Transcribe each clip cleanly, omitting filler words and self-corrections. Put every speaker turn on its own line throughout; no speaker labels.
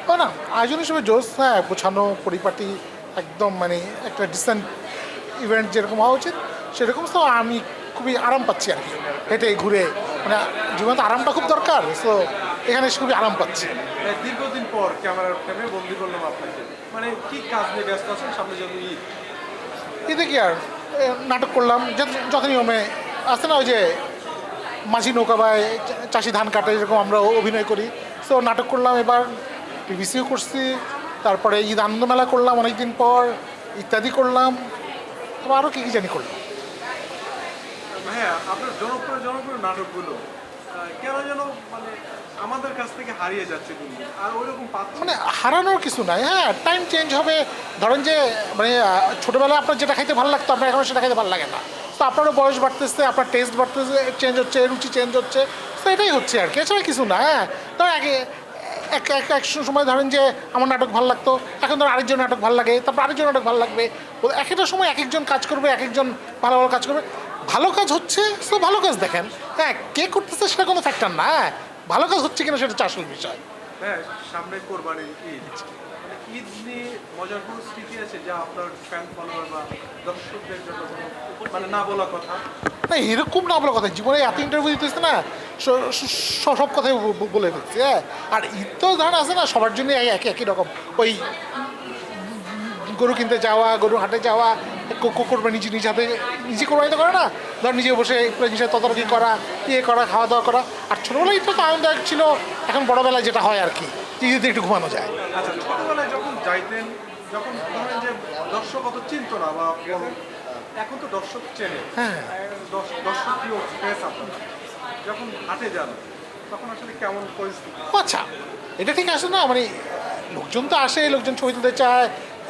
ও না, আয়োজন হিসেবে জোস, হ্যাঁ, গোছানো পরিপাটি, একদম মানে একটা ডিসেন্ট ইভেন্ট যেরকম হওয়া উচিত সেরকম। তো আমি খুবই আরাম পাচ্ছি আর কি, হেঁটে ঘুরে, মানে জীবনে তো আরামটা খুব দরকার। সো এখানে এসে খুবই আরাম পাচ্ছি।
দীর্ঘদিন পর ক্যামেরার ফ্রেমে বন্দি করলাম আপনাকে, মানে কি কাজ নিয়ে ব্যস্ত আছেন সামনে যেহেতু ঈদ?
এতে কি আর নাটক করলাম যত নিয়মে আসছে না, ওই যে মাঝি নৌকা বা চাষি ধান কাটে, এরকম আমরা অভিনয় করি। সো নাটক করলাম, এবার পিভিসিও করছি, তারপরে ঈদ আনন্দ মেলা করলাম অনেকদিন পর, ইত্যাদি করলাম, তারপর আরও কী কী জানি করলাম।
হ্যাঁ, আপনার জনপ্রিয় জনপ্রিয় নাটকগুলো কেন যেন মানে আমাদের কাছ থেকে হারিয়ে যাচ্ছে দিন দিন, আর ওইরকম পাচ্ছি
মানে হারানোর কিছু নাই, হ্যাঁ, টাইম চেঞ্জ হবে। ধরেন যে মানে ছোটোবেলায় আপনার যেটা খাইতে ভালো লাগতো আপনার এখন সেটা খাইতে ভালো লাগে না। তো আপনারও বয়স বাড়তেছে, আপনার টেস্ট বাড়তেছে, চেঞ্জ হচ্ছে, রুচি চেঞ্জ হচ্ছে। তো এটাই হচ্ছে আর কি, এছাড়া কিছু না। হ্যাঁ, ধর আগে এক সময় ধরেন যে আমার নাটক ভালো লাগতো, এখন ধর আরেকজন নাটক ভালো লাগে, তারপর আরেকজন নাটক ভালো লাগবে। এক একটা সময় এক একজন কাজ করবে, এক একজন ভালো ভালো কাজ করবে। ভালো কাজ হচ্ছে, তো ভালো কাজ দেখেন। হ্যাঁ, কে করতেছে সেটা কোনো ফ্যাক্টর না, হ্যাঁ, ভালো কাজ হচ্ছে কিনা সেটা হচ্ছে আসল বিষয়।
হ্যাঁ, সামনে কোরবানির ঈদ, মানে ঈদ নিয়ে মজার কোনো স্মৃতি আছে যা আপনার ফ্যান ফলোয়ার বা দর্শকদের জন্য মানে না বলা কথা?
না, এরকম না বলার কথা, জীবনে এত ইন্টারভিউ দিতেছে না, সব কথাই বলে ফেলছি। হ্যাঁ, আর ঈদ তো ধরেন আছে না, সবার জন্য একই একই রকম। ওই গরু কিনতে যাওয়া, গরু হাটে যাওয়া, কোরবানি নিজ হাতে নিজে কোরবানি তো করে না, ধর নিজে বসে পুরো জিনিসের তদারকি করা, ইয়ে করা, খাওয়া দাওয়া করা। আর ছোটোবেলায় তো আনন্দদায়ক ছিল, এখন বড়োবেলায় যেটা হয় আর কি, ঈদে একটু ঘুমানো যায়।
আচ্ছা, ছোটবেলায় যখন যাইতেন, যখন ধরেন যে দর্শক অত চিনতো না বা এখন তো দর্শক চেনে,
হ্যাঁ,
দর্শক প্রিয় ফেস আপনারা যখন হাটে যান তখন আসলে কেমন পরিস্থিতি?
আচ্ছা, এটা ঠিক আছে না, মানে লোকজন তো আসে, লোকজন ছবি তুলতে চায়,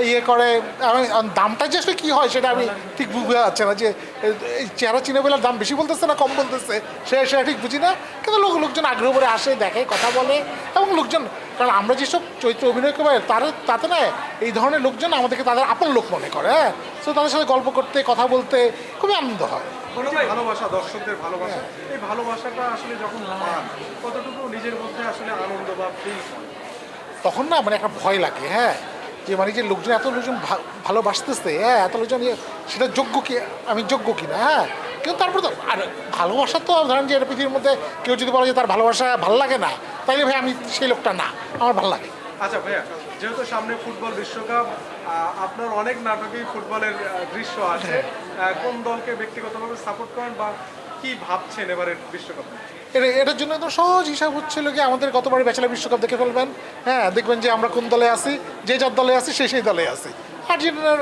ইয়ে করে। আমি দামটা যে আসলে কী হয় সেটা আমি ঠিক বুঝতে পারছি না, যে এই চেহারা চিনে বলে দাম বেশি বলতেছে না কম বলতেছে, সেটা ঠিক বুঝি না। কিন্তু লোকজন আগ্রহ করে আসে, দেখে, কথা বলে। এবং লোকজন, কারণ আমরা যেসব চরিত্র অভিনয় করবো তাতে না এই ধরনের লোকজন আমাদেরকে তাদের আপন লোক মনে করে। হ্যাঁ, তো তাদের সাথে গল্প করতে, কথা বলতে খুবই আনন্দ হয়।
ভালোবাসা, দর্শকদের ভালোবাসা, এই ভালোবাসাটা আসলে যখন পান কতটুকু নিজের মধ্যে আসলে আনন্দ বা ফিল?
তখন না মানে একটা ভয় লাগে, হ্যাঁ, যে মানে যে লোকজন, এত লোকজন ভালোবাসতেছে, হ্যাঁ, এত লোকজন সেটা যোগ্য কি, আমি যোগ্য কি না। হ্যাঁ, কিন্তু তারপরে তো আর ভালোবাসা তো ধরেন যে এটা পৃথিবীর মধ্যে কেউ যদি বলে যে তার ভালোবাসা ভালো লাগে না, তাইলে ভাই আমি সেই লোকটা না, আমার ভালো লাগে।
আচ্ছা ভাইয়া, যেহেতু সামনে ফুটবল বিশ্বকাপ, আপনার অনেক নাটকেই ফুটবলের দৃশ্য আছে, কোন দলকে ব্যক্তিগতভাবে সাপোর্ট করেন বা কি ভাবছেন এবারের বিশ্বকাপে?
এটার জন্য একদম সহজ হিসাব হচ্ছিল কি, আমাদের গতবারে ব্যাচেলার বিশ্বকাপ দেখে ফেলবেন। হ্যাঁ, দেখবেন যে আমরা কোন দলে আছি, যে যার দলে আছি সেই দলে আছি। আর্জেন্টিনার,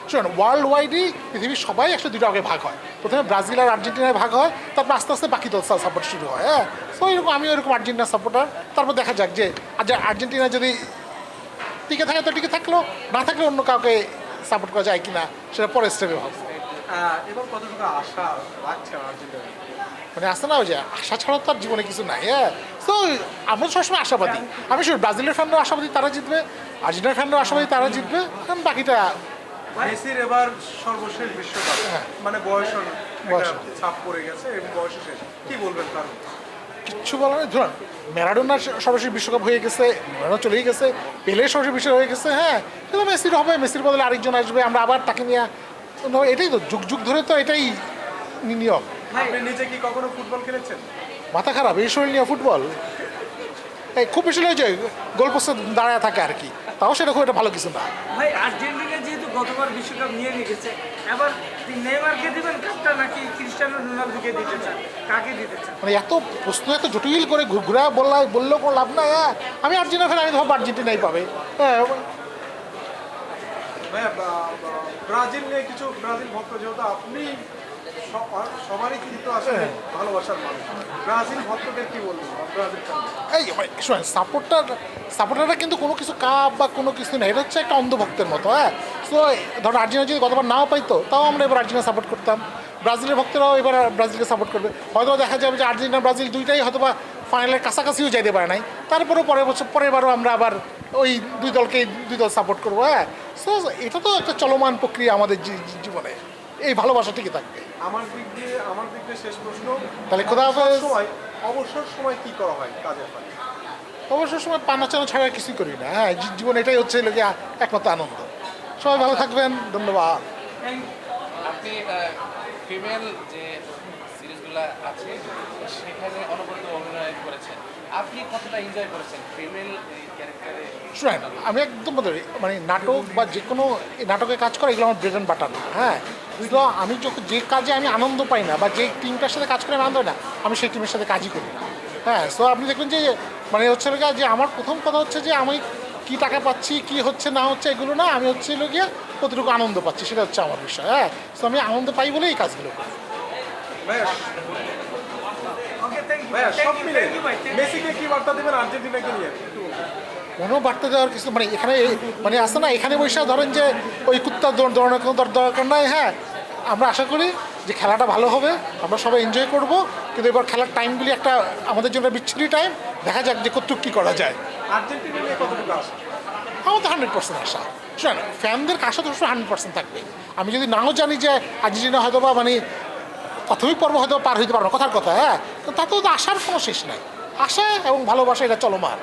শুনুন, ওয়ার্ল্ড ওয়াইডই পৃথিবীর সবাই 102টা আগে ভাগ হয়। প্রথমে ব্রাজিল আর আর্জেন্টিনায় ভাগ হয়, তারপর আস্তে আস্তে বাকি দল সাপোর্ট শুরু হয়। হ্যাঁ, তো এরকম আমিও এরকম আর্জেন্টিনার সাপোর্টার। তারপর দেখা যাক যে আর্জেন্টিনা যদি টিকে থাকে তো টিকে থাকলো, না থাকলে অন্য কাউকে সাপোর্ট করা যায় কিনা সেটা পরের স্টেপে ভাববো।
এবার কতটুকু আশা রাখছেন আর্জেন্টিনা?
মানে আসতে না, ওই যে আশা ছাড়া তো আর জীবনে কিছু নাই। হ্যাঁ, তো আমরা সবসময় আশাবাদী। আমি শুধু ব্রাজিলের ফ্যানরাও আশাবাদী তারা জিতবে, আর্জেন্টিনার ফ্যানরাও আশাবাদী তারা জিতবে, কারণ বাকিটা
মেসির এবার সর্বশেষ বিশ্বকাপ, মানে বয়সের
বয়স।
একটা ছাপ পড়ে গেছে এবং বয়স শেষ, কি বলবেন তার?
কিচ্ছু বলার নেই। ধরুন, ম্যারাডোনার সরাসরি বিশ্বকাপ হয়ে গেছে, ম্যারাডোনা চলেই গেছে, পেলের সরাসরি বিশ্বকাপ হয়ে গেছে। হ্যাঁ, কিন্তু মেসির হবে, মেসির বদলে আরেকজন আসবে, আমরা আবার তাকে নিয়ে, এটাই তো যুগ যুগ ধরে তো এটাই নিয়ম।
আপনি নিজে কি কখনো ফুটবল খেলেছেন?
মাথা খারাপ এই শরীর নিয়ে ফুটবল, এই খুব বেশি হয়ে যায়, গোলপোস্টে দাঁড়ায় থাকে আর কি, তাও সেটা খুব একটা ভালো কিছু না।
ভাই, আর্জেন্টিনা যেহেতু গতবার বিশ্বকাপ নিয়ে গেছে, এবার নেইমারকে দিবেন কাপটা নাকি ক্রিস্টিয়ানো রোনালদোকে দিতে চান? কাকে দিতে চান?
মানে এত প্রশ্ন এত জটিল করে ঘুরা বললেও কোনো লাভ নাই। হ্যাঁ, আমি আর্জেন্টিনা ফ্যান, আমি তো ভাববো আর্জেন্টিনাই পাবে। হ্যাঁ,
ভাইয়া, ব্রাজিল নিয়ে কিছু, ব্রাজিল ভক্ত যেহেতু আপনি সবারই কিন্তু আসলে ভালোবাসার মানুষ, ব্রাজিল ভক্তদের কি বলবো? ব্রাজিল
এই শোনেন, সাপোর্টাররা কিন্তু কোনো কিছু কাপ বা কোনো কিছু না, এটা হচ্ছে একটা অন্ধভক্তের মতো। হ্যাঁ, সো ধরো আর্জেন্টিনা যদি গতবার নাও পাইতো, তাও আমরা এবার আর্জেন্টিনা সাপোর্ট করতাম, ব্রাজিলের ভক্তরাও এবার ব্রাজিলকে সাপোর্ট করবে। হয়তো দেখা যাবে যে আর্জেন্টিনা ব্রাজিল দুইটাই হয়তো বা ফাইনালের কাছাকাছিও যাইতে পারে নাই, তারপরেও পরের বারও আমরা আবার ওই দুই দল সাপোর্ট করবো। হ্যাঁ, সো এটা তো একটা চলমান প্রক্রিয়া আমাদের জীবনে, এই ভালোবাসা ঠিকই থাকবে।
আমার দিক দিয়ে শেষ প্রশ্ন,
তাহলে খোদা হাফেজ।
সময়, অবসর সময় কি করা হয় কাজের ফাঁকে?
অবসর সময় পান নাচানো ছাড়া আর কিছুই করি না। হ্যাঁ, জীবন এটাই হচ্ছে লোকে একমাত্র আনন্দ। সবাই ভালো থাকবেন, ধন্যবাদ।
আপনি ফিমেল যে সিরিজগুলো আছে সেখানে অনবরত অভিনয় করেছেন, আপনি কতটা এনজয় করেছেন ফিমেল এই ক্যারেক্টারে?
শুনেন, আমি একদম বলি, মানে নাটক বা যে কোনো নাটকে কাজ করে এগুলো আমার ব্রেড অ্যান্ড বাটার না। হ্যাঁ, বুঝলো, আমি যখন যে কাজে আমি আনন্দ পাই না বা যে টিমটার সাথে কাজ করে আমি আনন্দ পাই না, আমি সেই টিমের সাথে কাজই করি না। হ্যাঁ, সো আপনি দেখবেন যে মানে হচ্ছে যে আমার প্রথম কথা হচ্ছে যে আমি কী টাকা পাচ্ছি, কি হচ্ছে না হচ্ছে এগুলো না, আমি হচ্ছে গিয়ে কতটুকু আনন্দ পাচ্ছি সেটা হচ্ছে আমার বিষয়। হ্যাঁ, সো আমি আনন্দ পাই বলেই এই কাজগুলো করি।
ভাইয়া
ওকে, থ্যাংক ইউ
ভাইয়া সব মিলে
থ্যাংক ইউ ভাই thank you.
মেসিকে কি বার্তা দেবেন আর্জেন্টিনাকে নিয়ে একটু বলুন।
কোনো বার্তা দেওয়ার কিছু মানে এখানে মানে আসে না, এখানে বসে ধরেন যে ওই কুত্তার দৌড়ানোর কোনো দরকার নাই। হ্যাঁ, আমরা আশা করি যে খেলাটা ভালো হবে, আমরা সবাই এনজয় করব, কিন্তু এবার খেলার টাইমগুলি একটা আমাদের জন্য বিচ্ছিরি টাইম, দেখা যাক যে কতটুকু কী করা যায়।
আর্জেন্টিনা নিয়ে কতটুকু আসে?
আমার তো 100% আশা। শোনেন, ফ্যানদের আশা তো 100% থাকবে। আমি যদি নাও জানি যে আর্জেন্টিনা হয়তো বা মানে প্রাথমিক পর্ব হয়তো পার হইতে পারবো না, কথার কথা। হ্যাঁ, তো তাতেও তো আশার কোনো শেষ নাই। আশা এবং ভালোবাসা এটা চলমান।